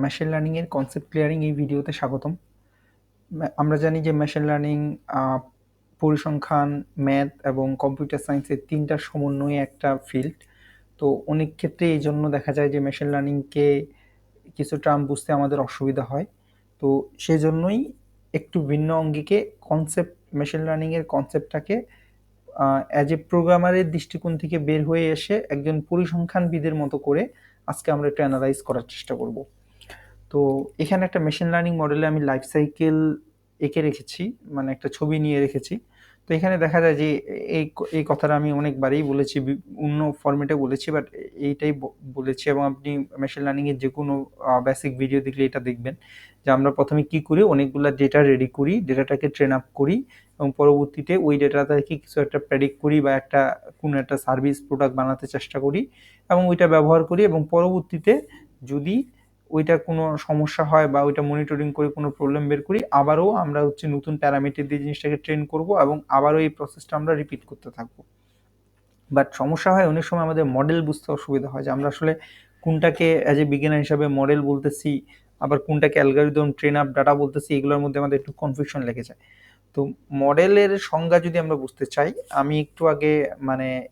Machine learning এর concept clearing এই ভিডিওতে স্বাগতম। আমরা জানি যে মেশিন লার্নিং পরিসংখ্যান, ম্যাথ এবং কম্পিউটার সায়েন্সের ৩টার সমন্বয়ে একটা ফিল্ড। তো অনেক ক্ষেত্রে এই জন্য দেখা যায় যে মেশিন লার্নিংকে কিছু টার্ম বুঝতে আমাদের অসুবিধা হয়। তো সেজন্যই একটু ভিন্ন অঙ্গিকে মেশিন লার্নিং এর কনসেপ্টটাকে অ্যাজ এ প্রোগ্রামারের দৃষ্টিকোণ থেকে বের হয়ে এসে একজন পরিসংখ্যানবিদের মতো করে আজকে আমরা একটু অ্যানালাইজ করার চেষ্টা করব। তো এখানে একটা মেশিন লার্নিং মডেলে আমি লাইফ সাইকেল এঁকে রেখেছি, মানে একটা ছবি নিয়ে রেখেছি। তো এখানে দেখা যায় যে এই এই কথাটা আমি অনেকবারই বলেছি, অন্য ফরম্যাটে বলেছি, বাট এইটাই বলেছি। এবং আপনি মেশিন লার্নিং এর যে কোনো বেসিক ভিডিও দেখলে এটা দেখবেন যে আমরা প্রথমে কি করি, অনেকগুলো ডেটা রেডি করি, ডেটাটাকে ট্রেন আপ করি এবং পরবর্তীতে ওই ডেটাটা থেকে কিছু একটা প্রেডিক্ট করি বা কোনো একটা সার্ভিস প্রোডাক্ট বানাতে চেষ্টা করি এবং ওইটা ব্যবহার করি। এবং পরবর্তীতে যদি ওইটা কোনো সমস্যা হয় বা ওইটা মনিটরিং করে কোনো প্রবলেম বের করি, আবারও আমরা নতুন প্যারামিটার দিয়ে জিনিসটাকে ট্রেন করব এবং আবারও এই প্রসেসটা আমরা রিপিট করতে থাকবো। বাট সমস্যা হয় অনেক সময় আমাদের মডেল বুঝতে অসুবিধা হয় যে আমরা আসলে কোনটাকে অ্যাজ এ বিগিনার হিসাবে মডেল বলতেছি, আবার কোনটাকে অ্যালগরিদম ট্রেন আপ ডাটা বলতেছি, এগুলোর মধ্যে আমাদের একটু কনফিউশন লেগে যায়। তো মডেলের সংজ্ঞা যদি আমরা বুঝতে চাই, আমি একটু আগে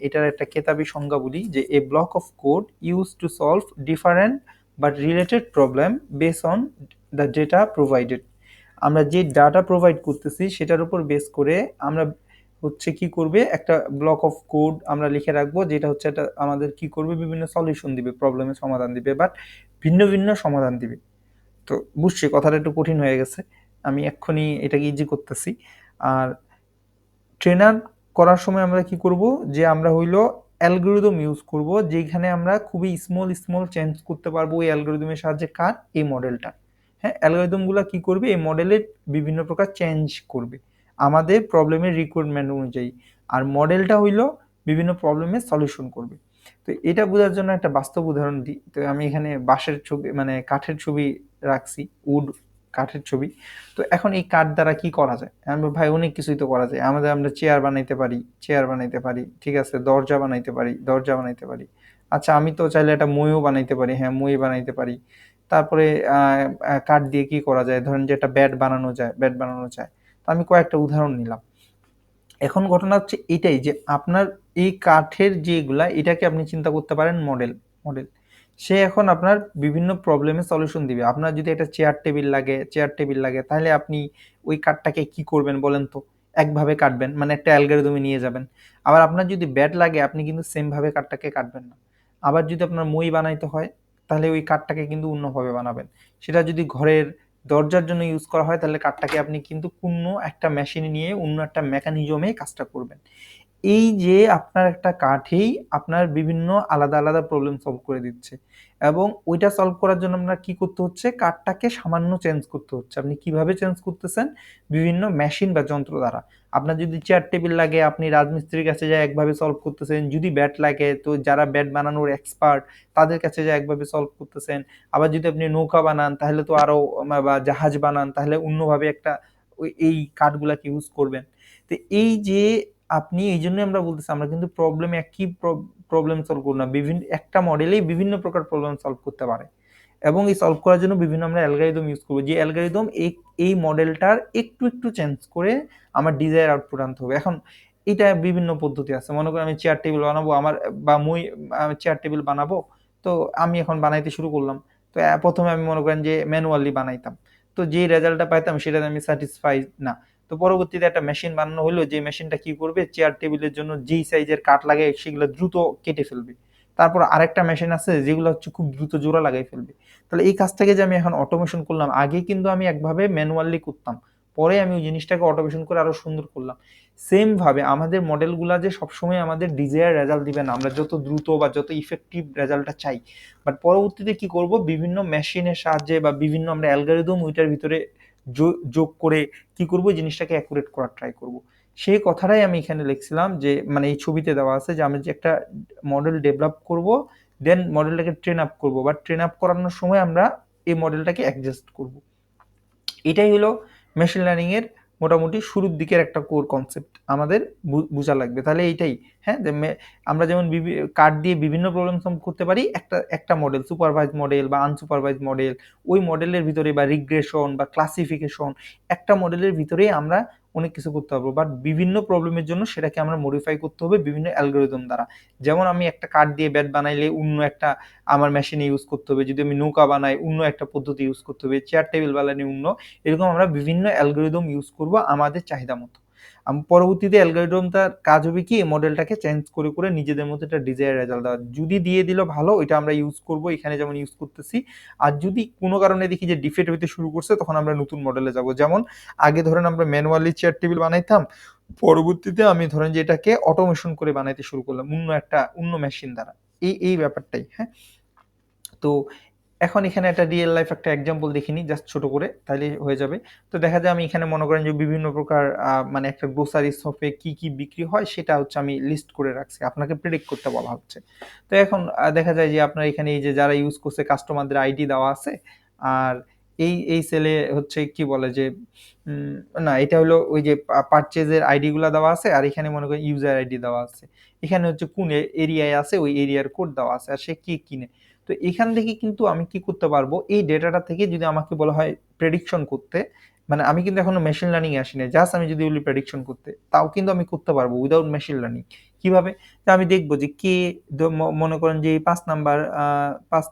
এটার একটা কেতাবি সংজ্ঞা বলি যে a block of code use to solve different but related problem base on the data provided. আমরা যে ডাটা প্রোভাইড করতেছি সেটার উপর বেস করে আমরা কি করবে, একটা ব্লক অফ কোড আমরা লিখে রাখবো, যেটা এটা আমাদের কি করবে, বিভিন্ন সলিউশন দিবে, প্রবলেমের সমাধান দিবে, বাট ভিন্ন ভিন্ন সমাধান দিবে। তো বুঝছি কথাটা একটু কঠিন হয়ে গেছে, আমি এক্ষুনি এটাকে ইজি করতেছি। আর ট্রেনার করার সময় আমরা কি করব, যে আমরা অ্যালগরিদম ইউজ করব, যেখানে আমরা খুবই স্মল স্মল চেঞ্জ করতে পারবো এই অ্যালগরিদমের সাহায্যে, এই মডেলটা। হ্যাঁ, অ্যালগরিদমগুলো কি করবে, এই মডেলের বিভিন্ন প্রকার চেঞ্জ করবে আমাদের প্রবলেমের রিকোয়ারমেন্ট অনুযায়ী। আর মডেলটা বিভিন্ন প্রবলেমের সলিউশন করবে। তো এটা বোঝার জন্য একটা বাস্তব উদাহরণ দিই। তো আমি এখানে বাঁশের ছবি, কাঠের ছবি রাখছি, কাঠের ছবি। তো এখন এই কাঠ দ্বারা কি করা যায়? আমি ভাই অনেক কিছুই তো করা যায়। আমরা চেয়ার বানাইতে পারি, ঠিক আছে? দরজা বানাইতে পারি। আচ্ছা, আমি তো চাইলে একটা মইও বানাইতে পারি, হ্যাঁ, মই বানাইতে পারি। তারপরে কাঠ দিয়ে কি করা যায়? ধরেন যে একটা ব্যাট বানানো যায়। তো আমি কয়েকটা উদাহরণ নিলাম। এখন ঘটনা এটাই যে আপনার এই কাঠের যেগুলা, এটাকে আপনি চিন্তা করতে পারেন মডেল। সে এখন আপনার বিভিন্ন প্রবলেমের সলিউশন দিবে। আপনার যদি একটা চেয়ার টেবিল লাগে, তাহলে আপনি ওই কাঠটাকে কি করবেন বলেন তো? একভাবে কাটবেন, মানে একটা অ্যালগরিদমে নিয়ে যাবেন। আবার আপনার যদি ব্যাট লাগে, আপনি কিন্তু সেম ভাবে কাঠটাকে কাটবেন না। আবার যদি আপনার মই বানাইতে হয়, তাহলে ওই কাঠটাকে কিন্তু অন্যভাবে বানাবেন। সেটা যদি ঘরের দরজার জন্য ইউজ করা হয়, তাহলে কাঠটাকে আপনি কিন্তু কোনো একটা মেশিনে নিয়ে অন্য একটা মেকানিজমে কাজটা করবেন। এই যে আপনার একটা কাঠেই আপনার বিভিন্ন আলাদা আলাদা প্রবলেম সলভ করে দিচ্ছে, এবং ওইটা সলভ করার জন্য আপনার কি করতে হচ্ছে, কাঠটাকে সামান্য চেঞ্জ করতে হচ্ছে। আপনি কিভাবে চেঞ্জ করতেছেন? বিভিন্ন মেশিন বা যন্ত্র দ্বারা। আপনার যদি চেয়ার টেবিল লাগে, আপনি রাজমিস্ত্রির কাছে যায় একভাবে সলভ করতেছেন। যদি ব্যাট লাগে, তো যারা ব্যাট বানানোর এক্সপার্ট তাদের কাছে যায় একভাবে সলভ করতেছেন। আবার যদি আপনি নৌকা বানান, তাহলে তো আরো, বা জাহাজ বানান, তাহলে অন্যভাবে একটা এই কাঠগুলাকে ইউজ করবেন। তো এই যে আপনি, এই জন্য আমরা বলতেছি আমরা কিন্তু একই প্রবলেম সলভ করব না, বিভিন্ন একটা মডেলেই বিভিন্ন প্রকার প্রবলেম সলভ করতে পারে। এবং এই সলভ করার জন্য বিভিন্ন আমরা অ্যালগরিদম ইউজ করবো, যে অ্যালগরিদম এই মডেলটার একটু একটু চেঞ্জ করে আমার ডিজায়ার আউটপুট আনতে হবে। এখন এটা বিভিন্ন পদ্ধতি আছে। মনে করেন আমি চেয়ার টেবিল বানাবো, আমার বা মই চেয়ার টেবিল বানাবো। তো আমি এখন বানাইতে শুরু করলাম। তো প্রথমে আমি মনে করেন যে ম্যানুয়ালি বানাইতাম। তো যে রেজাল্টটা পাইতাম সেটাতে আমি স্যাটিসফাই না। তো পরবর্তীতে একটা মেশিন বানানো হলো, যে মেশিনটা কি করবে, চেয়ার টেবিলের জন্য যেই সাইজের কাঠ লাগে সেগুলো দ্রুত কেটে ফেলবে। তারপর আরেকটা মেশিন আছে যেগুলো খুব দ্রুত জোড়া লাগাই ফেলবে। তাহলে এই কাজটাকে যে আমি এখন অটোমেশন করলাম, আগে কিন্তু আমি একভাবে ম্যানুয়ালি করতাম, পরে আমি ওই জিনিসটাকে অটোমেশন করে আরো সুন্দর করলাম। সেম ভাবে আমাদের মডেলগুলা যে সবসময় আমাদের ডিজায়ার রেজাল্ট দিবে না, আমরা যত দ্রুত বা যত ইফেক্টিভ রেজাল্টটা চাই, বাট পরবর্তীতে কি করব, বিভিন্ন মেশিনের সাহায্যে বা বিভিন্ন আমরা অ্যালগরিদম ওইটার ভিতরে যোগ করে কি করব, জিনিসটাকে অ্যাকুরেট করার ট্রাই করব। সেই কথাটাই আমি এখানে লিখছিলাম, যে এই ছবিতে দেওয়া আছে যে আমি যে একটা মডেল ডেভেলপ করব, দেন মডেলটাকে ট্রেন আপ করব, বা ট্রেন আপ করানোর সময় আমরা এই মডেলটাকে অ্যাডজাস্ট করব। এটাই হলো মেশিন লার্নিং এর মোটামুটি শুরুর দিকের একটা কোর কনসেপ্ট আমাদের বোঝা লাগবে। তাহলে এইটাই, হ্যাঁ, যে আমরা যেমন কার্ড দিয়ে বিভিন্ন প্রবলেম সলভ করতে পারি, একটা মডেল সুপারভাইজ মডেল বা আনসুপারভাইজ মডেল, ওই মডেলের ভিতরে বা রিগ্রেশন বা ক্লাসিফিকেশন, একটা মডেলের ভিতরেই আমরা অনেক কিছু করতে পারবো। বাট বিভিন্ন প্রবলেমের জন্য সেটাকে আমরা মডিফাই করতে হবে বিভিন্ন অ্যালগোরিদম দ্বারা। যেমন আমি একটা কার্ড দিয়ে ব্যাট বানাইলে অন্য একটা আমার মেশিনে ইউজ করতে হবে, যদি আমি নৌকা বানাই অন্য একটা পদ্ধতি ইউজ করতে হবে, চেয়ার টেবিল বানালে অন্য, এরকম আমরা বিভিন্ন অ্যালগোরিদম ইউজ করব আমাদের চাহিদা মতো। পরবর্তীতে অ্যালগোরিদমটার কাজ হবে কি, মডেলটাকে চেঞ্জ করে করে নিজেদের মতো একটা ডিজায়ার রেজাল্ট দেওয়া। যদি দিয়ে দিল ভালো, ওইটা আমরা ইউজ করব, এখানে যেমন ইউজ করতেছি। আর যদি কোনো কারণে দেখি যে ডিফেক্ট হইতে শুরু করছে, তখন আমরা নতুন মডেলে যাব। যেমন আগে ধরেন আমরা ম্যানুয়ালি চেয়ার টেবিল বানাইতাম, পরবর্তীতে আমি ধরেন যে এটাকে অটোমেশন করে বানাইতে শুরু করলাম অন্য মেশিন দ্বারা। এই ব্যাপারটাই, হ্যাঁ। তো এখন এখানে একটা রিয়েল লাইফ একটা এক্সাম্পল দেখিনি, জাস্ট ছোট করে, তাহলে হয়ে যাবে। তো দেখা যায় আমি এখানে মনে করেন যে বিভিন্ন প্রকার মানে একটা গ্রোসারি শপে কি কি বিক্রি হয় সেটা হচ্ছে আমি লিস্ট করে রাখছি, আপনাকে প্রেডিক্ট করতে বলা হচ্ছে। তো এখন দেখা যায় যে আপনার এখানে এই যে যারা ইউজ করছে কাস্টমারদের আইডি দেওয়া আছে, আর এই সেলে হচ্ছে কি বলে যে না, এটা হলো ওই যে পারচেজের আইডি গুলা দেওয়া আছে, আর এখানে মনে করেন ইউজার আইডি দেওয়া আছে, এখানে হচ্ছে কোন এরিয়ায় আছে ওই এরিয়ার কোড দেওয়া আছে, আর সে কি কিনে। তো এখান থেকে কিন্তু আমি কি করতে পারবো, এই ডেটাটা থেকে যদি আমাকে বলা হয় প্রেডিকশন করতে, মানে আমি কিন্তু এখনো মেশিন লার্নিং এ আসিনি, জাস্ট আমি যদি বলি প্রেডিকশন করতে, তাও কিন্তু আমি করতে পারবো উইদাউট মেশিন লার্নিং। কিভাবে? আমি দেখবো যে কে, মনে করেন যে 5 নাম্বার, পাঁচ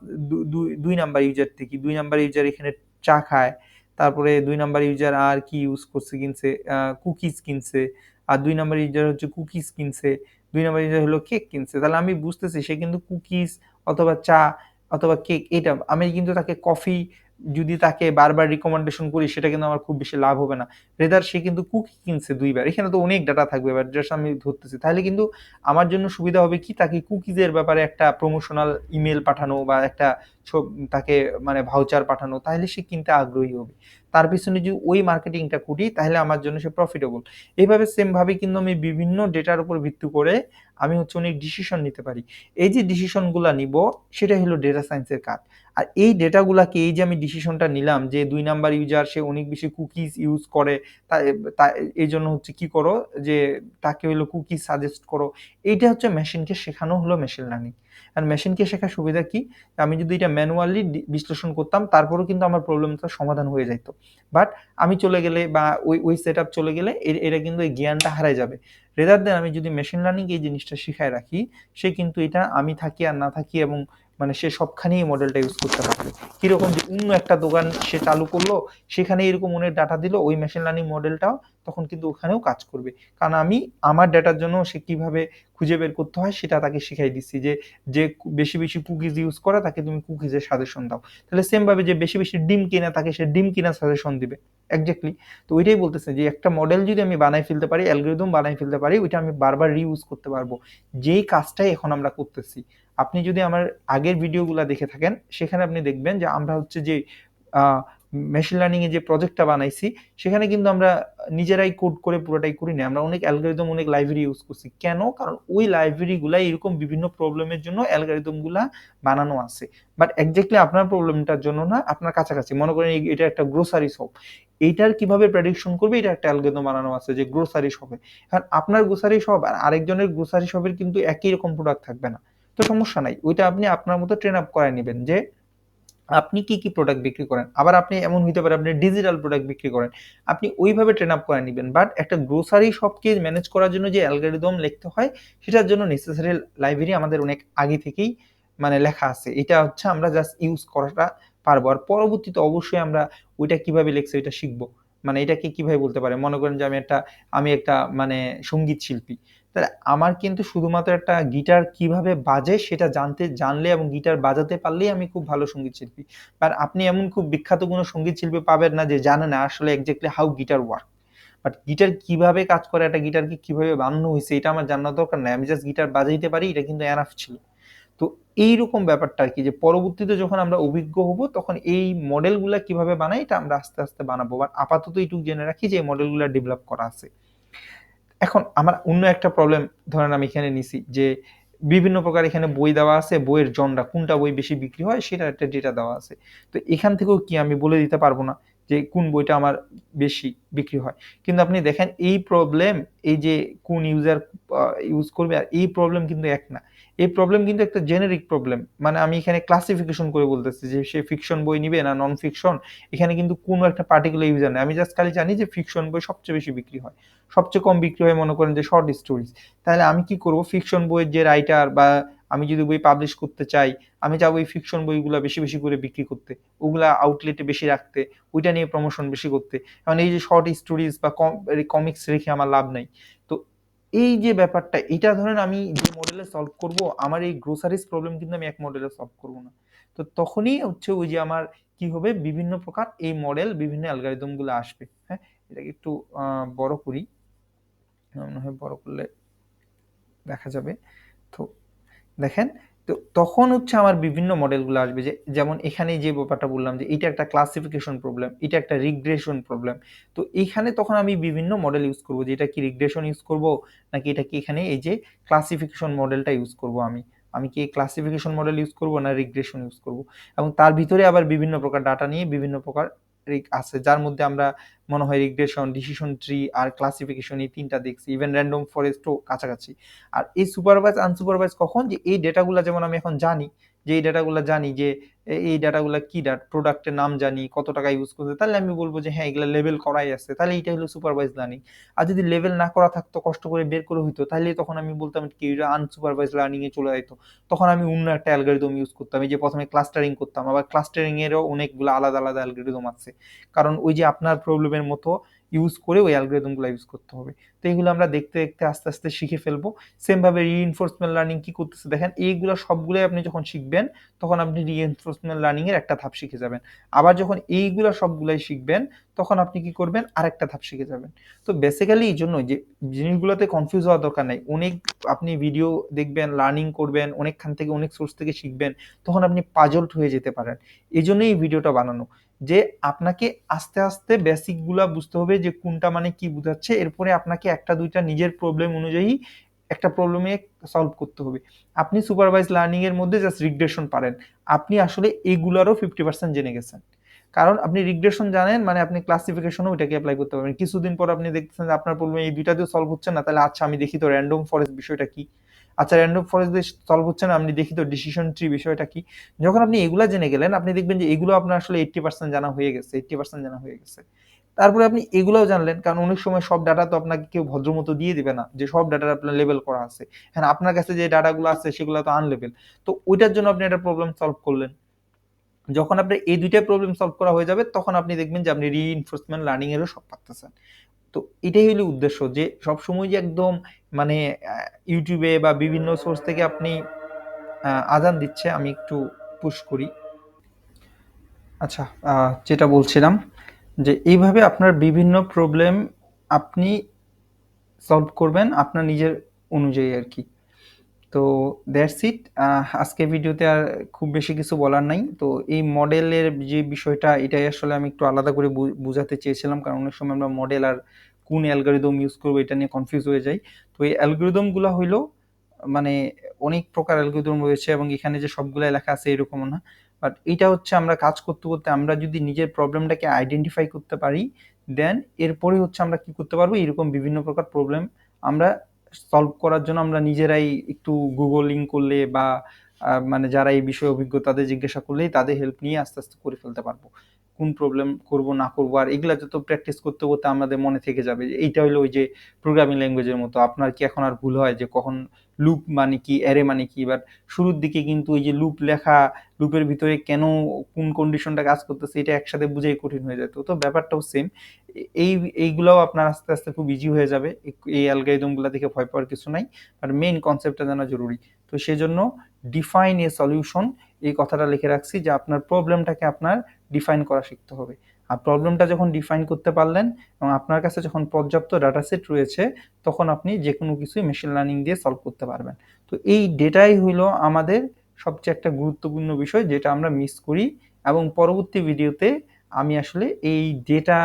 2 নাম্বার ইউজার থেকে 2 নাম্বার ইউজার এখানে চা খায়, তারপরে 2 নাম্বার ইউজার আর কি ইউজ করছে, কিনছে কুকিজ কিনছে, আর 2 নাম্বার ইউজার হচ্ছে কুকিজ কিনছে, 2 নাম্বার ইউজার হলো কেক কিনছে। তাহলে আমি বুঝতেছি সে কিন্তু কুকিজ অথবা চা অথবা কেক, এটা আমি কিন্তু তাকে কফি যদি তাকে বারবার রিকমেন্ডেশন করি, সেটা কিন্তু আমার খুব বেশি লাভ হবে না। রেদার সে কিন্তু কুকি কিনছে 2 বার, এখানে তো অনেক ডাটা থাকবে, এবার জাস্ট আমি ধরতেছি। তাহলে কিন্তু আমার জন্য সুবিধা হবে কি, তাকে কুকিজের ব্যাপারে একটা প্রমোশনাল ইমেল পাঠানো বা একটা তাকে মানে ভাউচার পাঠানো, তাহলে সে কিনতে আগ্রহী হবে। তার পিছনে যদি ওই মার্কেটিংটা করি, তাহলে আমার জন্য সে প্রফিটেবল। এইভাবে সেম ভাবে কিন্তু আমি বিভিন্ন ডেটার উপর ভিত্তি করে আমি হচ্ছে অনেক ডিসিশন নিতে পারি। এই যে ডিসিশনগুলা নিব, সেটাই হলো ডেটা সায়েন্সের কাজ। আর এই ডেটাগুলাকে, এই যে আমি ডিসিশনটা নিলাম যে 2 নাম্বার ইউজার সে অনেক বেশি কুকিজ ইউজ করে, তাই এই জন্য হচ্ছে কি করো, যে তাকে হলো কুকিজ সাজেস্ট করো, এইটা হচ্ছে মেশিনকে শেখানো হলো মেশিন লার্নিং। আর মেশিনকে শেখার সুবিধা কি, আমি যদি এটা ম্যানুয়ালি বিশ্লেষণ করতাম, তারপরেও কিন্তু আমার প্রবলেমটা সমাধান হয়ে যেত। বাট আমি চলে গেলে বা ওই সেট আপ চলে গেলে এটা কিন্তু এই জ্ঞানটা হারায় যাবে। রেদার দেন আমি যদি মেশিন লার্নিং এই জিনিসটা শিখায় রাখি, সে কিন্তু এটা আমি থাকি আর না থাকি, এবং মানে সে সবখানেই মডেলটা ইউজ করতে পারবে। কিরকম যে অন্য একটা দোকান সে চালু করলো, সেখানে এরকম অনেক ডাটা দিল, ওই মেশিন লার্নিং মডেলটাও তখন কিন্তু ওখানেও কাজ করবে। কারণ আমি আমার ডেটার জন্য সে কিভাবে খুঁজে বের করতে হয় সেটা তাকে শিখাই দিচ্ছি, যে যে বেশি বেশি কুকিজ ইউজ করে তাকে তুমি কুকিজের সাজেশন দাও। তাহলে সেম ভাবে যে বেশি বেশি ডিম কিনে, তাকে সে ডিম কিনা সাজেশন দিবে। এক্স্যাক্টলি। তো ওইটাই বলতেছে যে একটা মডেল যদি আমি বানাই ফেলতে পারি, অ্যালগরিদম বানাই ফেলতে পারি, ওইটা আমি বারবার রিইউজ করতে পারবো। যেই কাজটাই এখন আমরা করতেছি, আপনি যদি আমার আগের ভিডিওগুলো দেখে থাকেন, সেখানে আপনি দেখবেন যে আমরা হচ্ছে যে মেশিন লার্নিং এ যে প্রজেক্টটা বানাইছি, সেখানে কিন্তু আমরা নিজেরাই কোড করে পুরোটাই করি না, আমরা অনেক অ্যালগরিদম অনেক লাইব্রেরি ইউজ করছি। কেন? কারণ ওই লাইব্রেরি গুলা এরকম বিভিন্ন প্রবলেমের জন্য অ্যালগরিদম গুলা বানানো আছে। বাট এক্স্যাক্টলি আপনার প্রবলেমটার জন্য না, আপনার কাছাকাছি মনে করেন এটা একটা গ্রোসারি শপ, এইটার কিভাবে প্রেডিকশন করবে, এটা একটা অ্যালগরিদম বানানো আছে যে গ্রোসারি শপে। কারণ আপনার গ্রোসারি শপ আর আরেকজনের গ্রোসারি শপের কিন্তু একই রকম প্রোডাক্ট থাকবে না। তো সমস্যা নাই, ওইটা আপনি আপনার মতো ট্রেন আপ করায় নেবেন যে আপনি কি কি প্রোডাক্ট বিক্রি করেন। আবার আপনি এমন হইতে পারে আপনি ডিজিটাল প্রোডাক্ট বিক্রি করেন, আপনি ওইভাবে ট্রেন আপ করে নেবেন। বাট একটা গ্রোসারি শপকে ম্যানেজ করার জন্য যে অ্যালগরিদম লিখতে হয়, সেটার জন্য নেসেসারি লাইব্রেরি আমাদের অনেক আগে থেকেই মানে লেখা আছে। এটা হচ্ছে আমরা জাস্ট ইউজ করাটা পারবো, আর পরবর্তীতে অবশ্যই আমরা ওইটা কিভাবে লিখছে ওইটা শিখবো। মানে এটাকে কিভাবে বলতে পারে, মনে করেন যে আমি একটা মানে সঙ্গীত শিল্পী, তাহলে আমার কিন্তু শুধুমাত্র একটা গিটার কিভাবে বাজে সেটা জানলে এবং গিটার বাজাতে পারলেই আমি খুব ভালো সঙ্গীত শিল্পী। আর আপনি এমন খুব বিখ্যাত কোনো সঙ্গীত শিল্পী পাবেন না যে জানে না আসলে exactly how guitar work. But guitar কিভাবে কাজ করে, একটা গিটারকে কিভাবে বানানো হয়েছে, এটা আমার জানার দরকার নাই, আমি জাস্ট গিটার বাজাইতে পারি, এটা কিন্তু এনাফ ছিল। তো এইরকম ব্যাপারটা আর কি, যে পরবর্তীতে যখন আমরা অভিজ্ঞ হব, তখন এই মডেলগুলা কিভাবে বানাই এটা আমরা আস্তে আস্তে বানাবো। বাট আপাতত এইটুকু জেনে রাখি যে এই মডেলগুলা ডেভেলপ করা আছে। এখন আমার অন্য একটা প্রবলেম ধরেন আমি এখানে নিছি যে বিভিন্ন প্রকার এখানে বই দেওয়া আছে, বইয়ের জনরা কোনটা বই বেশি বিক্রি হয় সেটা একটা ডেটা দেওয়া আছে। তো এখান থেকেও কি আমি বলে দিতে পারবো না যে কোন বইটা আমার বেশি বিক্রি হয়। কিন্তু আপনি দেখেন এই প্রবলেম, এই যে কোন ইউজার ইউজ করবে আর এই প্রবলেম কিন্তু এক না। এই প্রবলেম কিন্তু একটা জেনেরিক প্রবলেম। মানে আমি এখানে ক্লাসিফিকেশন করে বলতেছি যে সে ফিকশন বই নিবে না নন ফিকশন। এখানে কিন্তু কোনো একটা পার্টিকুলার ইউজার নেই। আমি জাস্ট খালি জানি যে ফিকশন বই সবচেয়ে বেশি বিক্রি হয়। সবচেয়ে কম বিক্রি হয় মনে করেন যে শর্ট স্টোরিজ। তাহলে আমি কি করব, ফিকশন বইয়ের যে রাইটার বা আমি যদি বই পাবলিশ করতে চাই, আমি চাবো এই ফিকশন বইগুলা বেশি বেশি করে বিক্রি করতে, ওগুলা আউটলেটে বেশি রাখতে, ওইটা নিয়ে প্রমোশন বেশি করতে। কারণ এই যে শর্ট স্টোরিজ বা কমিক্স রেখে আমার লাভ নাই। তো এই যে ব্যাপারটা, এটা ধরেন আমি যে মডেলে সলভ করব, আমার এই গ্রোসারিজ প্রবলেম কিন্তু আমি এক মডেলে সলভ করব না। তো তখনই হচ্ছে ওই যে আমার কি হবে, বিভিন্ন প্রকার এই মডেল, বিভিন্ন অ্যালগরিদম গুলো আসবে। হ্যাঁ, এটাকে একটু বড় করি, মনে হয় বড় করলে দেখা যাবে। তো দেখেন, তো তখন হচ্ছে আমার বিভিন্ন মডেলগুলো আসবে, যে যেমন এখানে যে ব্যাপারটা বললাম যে এটা একটা ক্লাসিফিকেশন প্রবলেম, এটা একটা রিগ্রেশন প্রবলেম। তো এইখানে তখন আমি বিভিন্ন মডেল ইউজ করব, যে এটা কি রিগ্রেশন ইউজ করব নাকি এটা কি এখানে এই যে ক্লাসিফিকেশন মডেলটা ইউজ করব। আমি কি ক্লাসিফিকেশন মডেল ইউজ করব না রিগ্রেশন ইউজ করব। এবং তার ভিতরে আবার বিভিন্ন প্রকার ডাটা নিয়ে বিভিন্ন প্রকার আছে, যার মধ্যে আমরা মনে হয় রিগ্রেশন, ডিসিশন ট্রি আর ক্লাসিফিকেশন, এই তিনটা দেখছি। ইভেন র্যান্ডম ফরেস্টও কাছাকাছি। আর এই সুপারভাইজ আনসুপারভাইজ কখন, যে এই ডেটাগুলো যেমন আমি এখন জানি, যে এই ডেটাগুলো জানি যে এই ডেটাগুলো কি প্রোডাক্টের নাম জানি, কত টাকা ইউজ করছে, তাহলে আমি বলবো যে হ্যাঁ এগুলো লেভেল করাই আছে, তাহলে এটা হলো সুপারভাইজ লার্নিং। আর যদি লেভেল না করা থাকতো, কষ্ট করে বের করে হইতো, তাহলে তখন আমি বলতাম কি এটা আনসুপারভাইজ লার্নিং এ চলে যেত। তখন আমি অন্য একটা অ্যালগরিদম ইউজ করতাম, এই যে প্রথমে ক্লাস্টারিং করতাম, আবার ক্লাস্টারিং এরও অনেকগুলো আলাদা আলাদা অ্যালগরিদম আছে। কারণ ওই যে আপনার প্রবলেমের মতো ইউজ করে ওই অ্যালগরিদম গুলো ইউজ করতে হবে। তো এইগুলো আমরা দেখতে দেখতে আস্তে আস্তে শিখে ফেলবো। সেম ভাবে রিইনফোর্সমেন্ট লার্নিং কি করতেছে দেখেন, এইগুলো সবগুলোই আপনি যখন শিখবেন, তখন আপনি রিইনফোর্সমেন্ট লার্নিং এর একটা ধাপ শিখে যাবেন। আবার যখন এইগুলো সবগুলাই শিখবেন, তখন আপনি কি করবেন, আরেকটা ধাপ শিখে যাবেন। তো বেসিক্যালি এই জন্য যে জিনিসগুলোতে কনফিউজ হওয়ার দরকার নাই। অনেক আপনি ভিডিও দেখবেন, লার্নিং করবেন, অনেকখান থেকে অনেক সোর্স থেকে শিখবেন, তখন আপনি পাজলড হয়ে যেতে পারেন। এই জন্যই এই ভিডিওটা বানানো, যে আপনাকে আস্তে আস্তে বেসিক গুলা বুঝতে হবে, যে কোনটা মানে কি বুঝাচ্ছে, এরপরে আপনাকে একটা দুইটা নিজের প্রবলেম অনুযায়ী একটা প্রবলেমে সলভ করতে হবে। আপনি সুপারভাইজ লার্নিং এর মধ্যে জাস্ট রিগ্রেশন পারেন, আপনি আসলে এইগুলারও 50% জেনে গেছেন। কারণ আপনি রিগ্রেশন জানেন মানে আপনি ক্লাসিফিকেশনও ওইটাকে অ্যাপ্লাই করতে পারবেন। কিছুদিন পর আপনি দেখতেছেন যে আপনার প্রবলেম এই দুইটা দিয়ে সলভ হচ্ছে না, তাহলে আচ্ছা আমি দেখি তো র্যান্ডম ফরেস্ট বিষয়টা কি। আচ্ছা র্যান্ডম ফরেস্ট দিয়ে সলভ হচ্ছে না, আপনি দেখি তো ডিসিশন ট্রি বিষয়টা কি। যখন আপনি এগুলা জেনে গেলেন, আপনি দেখবেন যে এগুলো আপনার আসলে 80% জানা হয়ে গেছে, 80% জানা হয়ে গেছে। তারপরে আপনি এগুলোও জানলেন, কারণ অনেক সময় সব ডাটা তো আপনাকে কেউ ভদ্রমতো দিয়ে দিবে না যে সব ডাটা আপনার লেবেল করা আছে। হ্যাঁ, আপনার কাছে যে ডাটাগুলো আছে সেগুলো তো আনলেবেল। তো ওইটার জন্য আপনি একটা প্রবলেম সলভ করলেন। যখন আপনার এই দুইটা প্রবলেম সলভ করা হয়ে যাবে, তখন আপনি দেখবেন যে আপনি রিইনফোর্সমেন্ট লার্নিং এরও সব পারতেছেন। তো এটাই হলো উদ্দেশ্য, যে সবসময় যে একদম মানে ইউটিউবে বা বিভিন্ন সোর্স থেকে আপনি আজান দিচ্ছে, আমি একটু পুশ করি। আচ্ছা, যেটা বলছিলাম, যে এইভাবে আপনার বিভিন্ন প্রবলেম আপনি সলভ করবেন আপনার নিজের অনুযায়ী আর কি। তো দ্যাটস ইট। আজকে ভিডিওতে আর খুব বেশি কিছু বলার নাই। তো এই মডেলের যে বিষয়টা, এটাই আসলে আমি একটু আলাদা করে বুঝাতে চেয়েছিলাম, কারণ অনেক সময় আমরা মডেল আর কোন অ্যালগরিদম ইউজ করবো এটা নিয়ে কনফিউজ হয়ে যাই। তো এই অ্যালগরিদমগুলো হইলো মানে অনেক প্রকার অ্যালগরিদম রয়েছে, এবং এখানে যে সবগুলাই লেখা আছে এরকমও না। বাট এটা হচ্ছে আমরা কাজ করতে করতে আমরা যদি নিজের প্রবলেমটাকে আইডেন্টিফাই করতে পারি, দেন এরপরে হচ্ছে আমরা কি করতে পারবো, এরকম বিভিন্ন প্রকার প্রবলেম আমরা সলভ করার জন্য আমরা নিজেরাই একটু গুগলিং করলে বা মানে যারা এই বিষয়ে অভিজ্ঞ তাদের জিজ্ঞাসা করলেই তাদের হেল্প নিয়ে আস্তে আস্তে করে ফেলতে পারবো, কোন প্রবলেম করব না করব। আর এগুলা যত প্র্যাকটিস করতে করতে আমাদের মনে থেকে যাবে। এইটা হলো ওই যে প্রোগ্রামিং ল্যাঙ্গুয়েজের মতো, আপনার কি এখন আর ভুল হয় যে কখন লুপ মানে কি, অ্যারে মানে কি। বাট শুরুর দিকে কিন্তু ওই যে লুপ লেখা, লুপের ভিতরে কেন কোন কন্ডিশনটা কাজ করতেছে, এটা একসাথে বুঝাই কঠিন হয়ে যেত। তো ব্যাপারটাও সেম। এই এইগুলাও আপনার আস্তে আস্তে খুব ইজি হয়ে যাবে। এই অ্যালগরিদমগুলো থেকে ভয় পাওয়ার কিছু নাই, আর মেইন কনসেপ্টটা জানা জরুরি। তো সেজন্য ডিফাইন এ সলিউশন, এই কথাটা লিখে রাখছি, যে আপনার প্রবলেমটাকে আপনার ডিফাইন করা শিখতে হবে। আর প্রবলেমটা যখন ডিফাইন করতে পারলেন এবং আপনার কাছে যখন পর্যাপ্ত ডাটা সেট রয়েছে, তখন আপনি যে কোনো কিছুই মেশিন লার্নিং দিয়ে সলভ করতে পারবেন। তো এই ডেটাই হইলো আমাদের সবচেয়ে একটা গুরুত্বপূর্ণ বিষয়, যেটা আমরা মিস করি। এবং পরবর্তী ভিডিওতে আমি আসলে এই ডেটা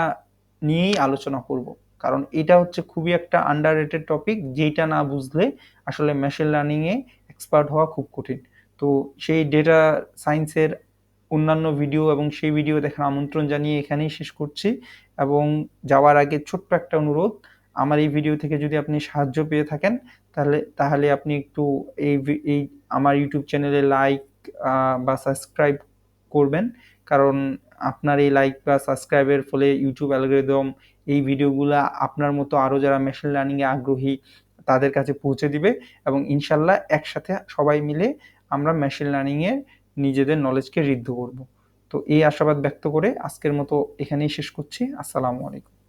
নিয়েই আলোচনা করব, কারণ এটা হচ্ছে খুবই একটা আন্ডাররেটেড টপিক, যেটা না বুঝলে আসলে মেশিন লার্নিং এ এক্সপার্ট হওয়া খুব কঠিন। তো সেই ডেটা সায়েন্সের অন্যান্য ভিডিও এবং সেই ভিডিও দেখার আমন্ত্রণ জানিয়ে এখানেই শেষ করছি। এবং যাওয়ার আগে ছোট্ট একটা অনুরোধ, আমার এই ভিডিও থেকে যদি আপনি সাহায্য পেয়ে থাকেন তাহলে আপনি একটু এই আমার ইউটিউব চ্যানেলে লাইক বা সাবস্ক্রাইব করবেন। কারণ আপনার এই লাইক বা সাবস্ক্রাইবের ফলে ইউটিউব অ্যালগরিদম এই ভিডিওগুলা আপনার মতো আরও যারা মেশিন লার্নিংয়ে আগ্রহী তাদের কাছে পৌঁছে দিবে, এবং ইনশাল্লাহ একসাথে সবাই মিলে আমরা মেশিন লার্নিংয়ের নিজেদের নলেজকে ঋদ্ধ করব। তো এই আশাবাদ ব্যক্ত করে আজকের মতো এখানেই শেষ করছি। আসসালামু আলাইকুম।